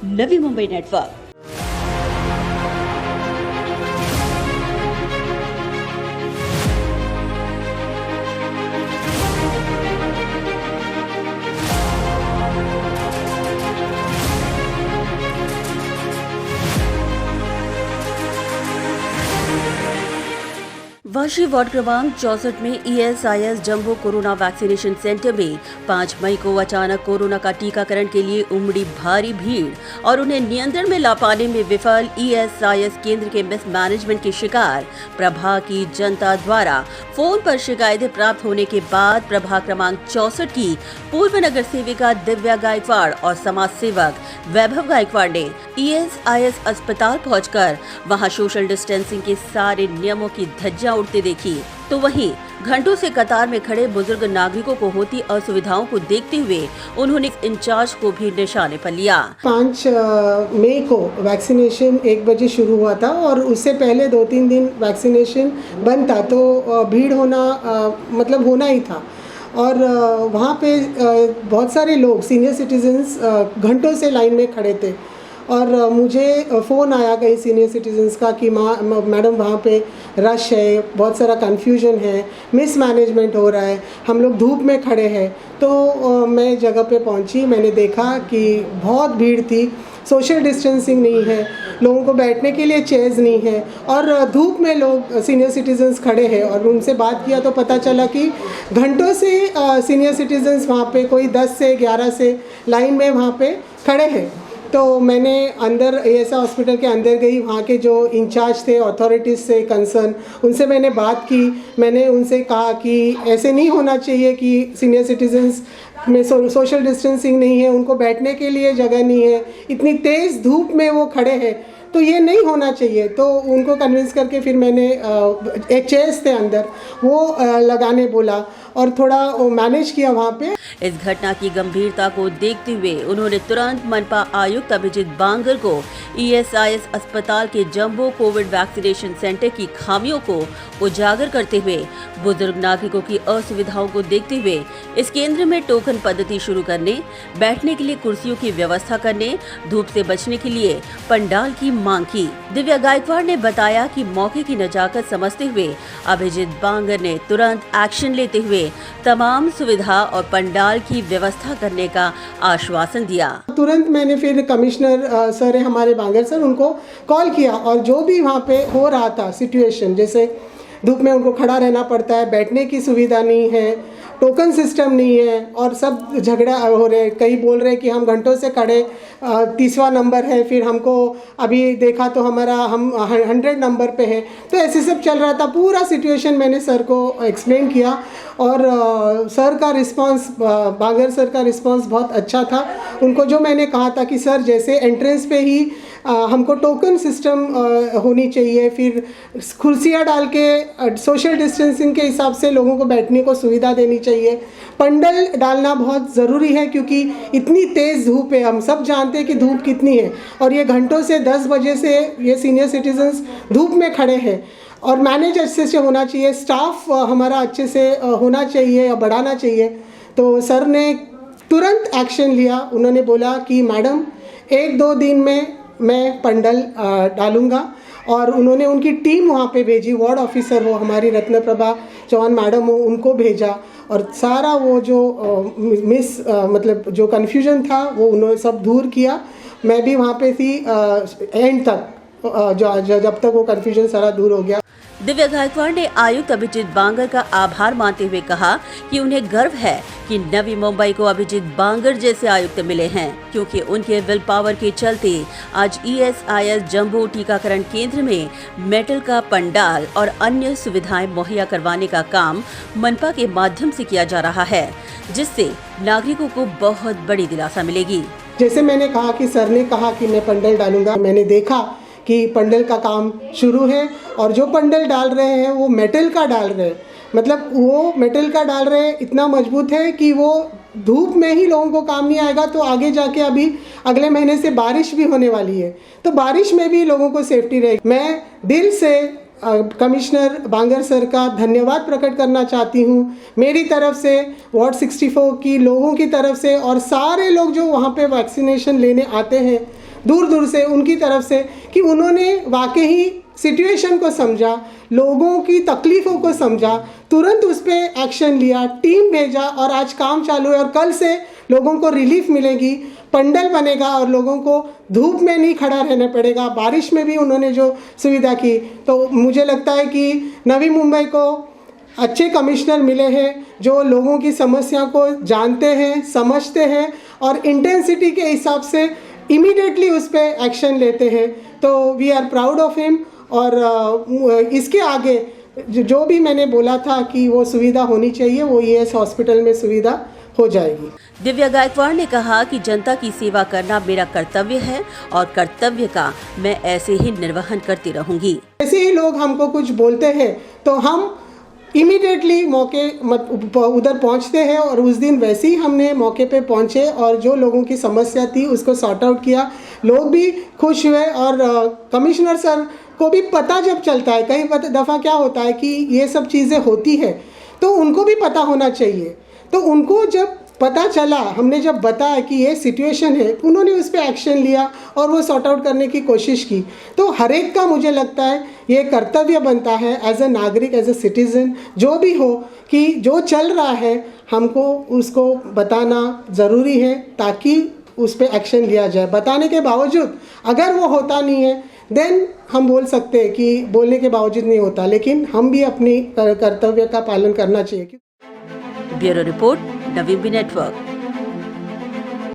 Navi Mumbai network. Vashi ward क्रमांक 64 में ESIS jumbo corona vaccination centre में 5 मई को अचानक कोरोना का टीकाकरण के लिए उमड़ी भारी भीड़ और उन्हें नियंत्रण में ला पाने में विफल ESIS केंद्र के मिसमैनेजमेंट की शिकार प्रभाग की जनता द्वारा फोन पर शिकायतें प्राप्त होने के बाद प्रभाग क्रमांक 64 की पूर्व नगर सेविका दिव्या गायकवाड़ और समाज सेवक वैभव गायकवाड़ ने ESIS अस्पताल पहुंचकर वहां सोशल डिस्टेंसिंग के सारे नियमों की धज्जियां उड़ते देखी, तो वहीं घंटों से कतार में खड़े बुजुर्ग नागरिकों को होती असुविधाओं को देखते हुए उन्होंने इंचार्ज को भी निशाने पर लिया। 5 मई को वैक्सीनेशन 1 बजे शुरू हुआ था और उससे पहले 2-3 दिन वैक्सीनेशन बंद था, तो भीड़ होना मतलब होना ही था। और वहाँ पे बहुत सारे लोग सीनियर सिटीजन्स घंटों से लाइन में खड़े थे और मुझे फ़ोन आया कई सीनियर सिटीजन्स का कि मैडम वहाँ पे रश है, बहुत सारा कन्फ्यूजन है, मिसमैनेजमेंट हो रहा है, हम लोग धूप में खड़े हैं। तो मैं जगह पे पहुँची, मैंने देखा कि बहुत भीड़ थी, सोशल डिस्टेंसिंग नहीं है, लोगों को बैठने के लिए चेयर्स नहीं है और धूप में लोग सीनियर सिटीजन्स खड़े हैं। और उनसे बात किया तो पता चला कि घंटों से सीनियर सिटीजन्स वहाँ पे कोई 10 से 11 से लाइन में वहाँ पे खड़े हैं। तो मैंने अंदर ESI हॉस्पिटल के अंदर गई, वहाँ के जो इंचार्ज थे अथॉरिटीज़ से कंसर्न, उनसे मैंने बात की। मैंने उनसे कहा कि ऐसे नहीं होना चाहिए कि सीनियर सिटीजन्स में सोशल डिस्टेंसिंग नहीं है, उनको बैठने के लिए जगह नहीं है, इतनी तेज़ धूप में वो खड़े हैं, तो ये नहीं होना चाहिए। तो उनको कन्विंस करके फिर मैंने एक चेयर्स थे अंदर वो लगाने बोला और थोड़ा मैनेज किया वहाँ पे। इस घटना की गंभीरता को देखते हुए उन्होंने तुरंत मनपा आयुक्त अभिजीत बांगर को ESIS अस्पताल के जंबो कोविड वैक्सीनेशन सेंटर की खामियों को उजागर करते हुए बुजुर्ग नागरिकों की असुविधाओं को देखते हुए इस केंद्र में टोकन पद्धति शुरू करने, बैठने के लिए कुर्सियों की व्यवस्था करने, धूप से बचने के लिए पंडाल की मांग की। दिव्या गायकवाड़ ने बताया कि मौके की नजाकत समझते हुए अभिजीत बांगर ने तुरंत एक्शन लेते हुए तमाम सुविधा और पंडाल की व्यवस्था करने का आश्वासन दिया। तुरंत मैंने फिर कमिश्नर सर है हमारे बांगर सर, उनको कॉल किया और जो भी वहाँ पे हो रहा था सिचुएशन, जैसे धूप में उनको खड़ा रहना पड़ता है, बैठने की सुविधा नहीं है, टोकन सिस्टम नहीं है और सब झगड़ा हो रहे, कई बोल रहे कि हम घंटों से खड़े, 30वां नंबर है, फिर हमको अभी देखा तो हम 100 नंबर पे है। तो ऐसे सब चल रहा था। पूरा सिचुएशन मैंने सर को एक्सप्लेन किया और सर का रिस्पांस, बांगर सर का रिस्पांस बहुत अच्छा था। उनको जो मैंने कहा था कि सर जैसे एंट्रेंस पे ही हमको टोकन सिस्टम होनी चाहिए, फिर कुर्सियाँ डाल के सोशल डिस्टेंसिंग के हिसाब से लोगों को बैठने को सुविधा देनी चाहिए, पंडल डालना बहुत ज़रूरी है क्योंकि इतनी तेज़ धूप है, हम सब जानते हैं कि धूप कितनी है और ये घंटों से 10 बजे से ये सीनियर सिटीजन्स धूप में खड़े हैं और मैनेज अच्छे से होना चाहिए, स्टाफ हमारा अच्छे से होना चाहिए या बढ़ाना चाहिए। तो सर ने तुरंत एक्शन लिया। उन्होंने बोला कि मैडम 1-2 दिन में मैं पंडल डालूंगा और उन्होंने उनकी टीम वहाँ पे भेजी, वार्ड ऑफिसर हो हमारी रत्न प्रभा चौहान मैडम हो, उनको भेजा और सारा वो जो मतलब जो कन्फ्यूजन था वो उन्होंने सब दूर किया। मैं भी वहाँ पे थी एंड तक, जब तक वो कन्फ्यूजन सारा दूर हो गया। दिव्या गायकवाड़ ने आयुक्त अभिजीत बांगर का आभार मानते हुए कहा कि उन्हें गर्व है कि नवी मुंबई को अभिजीत बांगर जैसे आयुक्त मिले हैं, क्योंकि उनके विल पावर के चलते आज ESIS जंबो टीकाकरण केंद्र में मेटल का पंडाल और अन्य सुविधाएं मुहैया करवाने का काम मनपा के माध्यम से किया जा रहा है, जिससे नागरिकों को बहुत बड़ी दिलासा मिलेगी। जैसे मैंने कहा कि सर ने कहा कि मैं पंडल डालूंगा, मैंने देखा कि पंडल का काम शुरू है और जो पंडल डाल रहे हैं वो मेटल का डाल रहे हैं, मतलब वो मेटल का डाल रहे हैं, इतना मजबूत है कि वो धूप में ही लोगों को काम नहीं आएगा। तो आगे जाके अभी अगले महीने से बारिश भी होने वाली है, तो बारिश में भी लोगों को सेफ्टी रहेगी। मैं दिल से कमिश्नर बांगर सर का धन्यवाद प्रकट करना चाहती हूँ, मेरी तरफ से, वार्ड 64 की लोगों की तरफ से और सारे लोग जो वहाँ पे वैक्सीनेशन लेने आते हैं, दूर दूर से उनकी तरफ से कि उन्होंने वाकई ही सिचुएशन को समझा, लोगों की तकलीफ़ों को समझा, तुरंत उस पर एक्शन लिया, टीम भेजा और आज काम चालू है और कल से लोगों को रिलीफ मिलेगी, पंडल बनेगा और लोगों को धूप में नहीं खड़ा रहना पड़ेगा। बारिश में भी उन्होंने जो सुविधा की, तो मुझे लगता है कि नवी मुंबई को अच्छे कमिश्नर मिले हैं जो लोगों की समस्या को जानते हैं, समझते हैं और इंटेंसिटी के हिसाब से इमीडिएटली उस पर एक्शन लेते हैं। तो we are proud of him. और इसके आगे जो भी मैंने बोला था कि वो सुविधा होनी चाहिए, वो ईएस हॉस्पिटल में सुविधा हो जाएगी। दिव्या गायकवाड़ ने कहा कि जनता की सेवा करना मेरा कर्तव्य है और कर्तव्य का मैं ऐसे ही निर्वहन करती रहूंगी। ऐसे ही लोग हमको कुछ बोलते हैं तो हम इमीडिएटली मौके उधर पहुंचते हैं और उस दिन वैसे ही हमने मौके पे पहुंचे और जो लोगों की समस्या थी उसको सॉर्ट आउट किया। लोग भी खुश हुए और कमिश्नर सर को भी पता जब चलता है, कई दफ़ा क्या होता है कि ये सब चीज़ें होती है तो उनको भी पता होना चाहिए। तो उनको जब पता चला, हमने जब बताया कि ये सिचुएशन है, उन्होंने उस पर एक्शन लिया और वो सॉर्ट आउट करने की कोशिश की। तो हर एक का मुझे लगता है ये कर्तव्य बनता है एज ए नागरिक, एज ए सिटीज़न, जो भी हो कि जो चल रहा है हमको उसको बताना ज़रूरी है ताकि उस पर एक्शन लिया जाए। बताने के बावजूद अगर वो होता नहीं है देन हम बोल सकते हैं कि बोलने के बावजूद नहीं होता, लेकिन हम भी अपनी कर्तव्य का पालन करना चाहिए। ब्यूरो रिपोर्ट, नवीन नेटवर्क।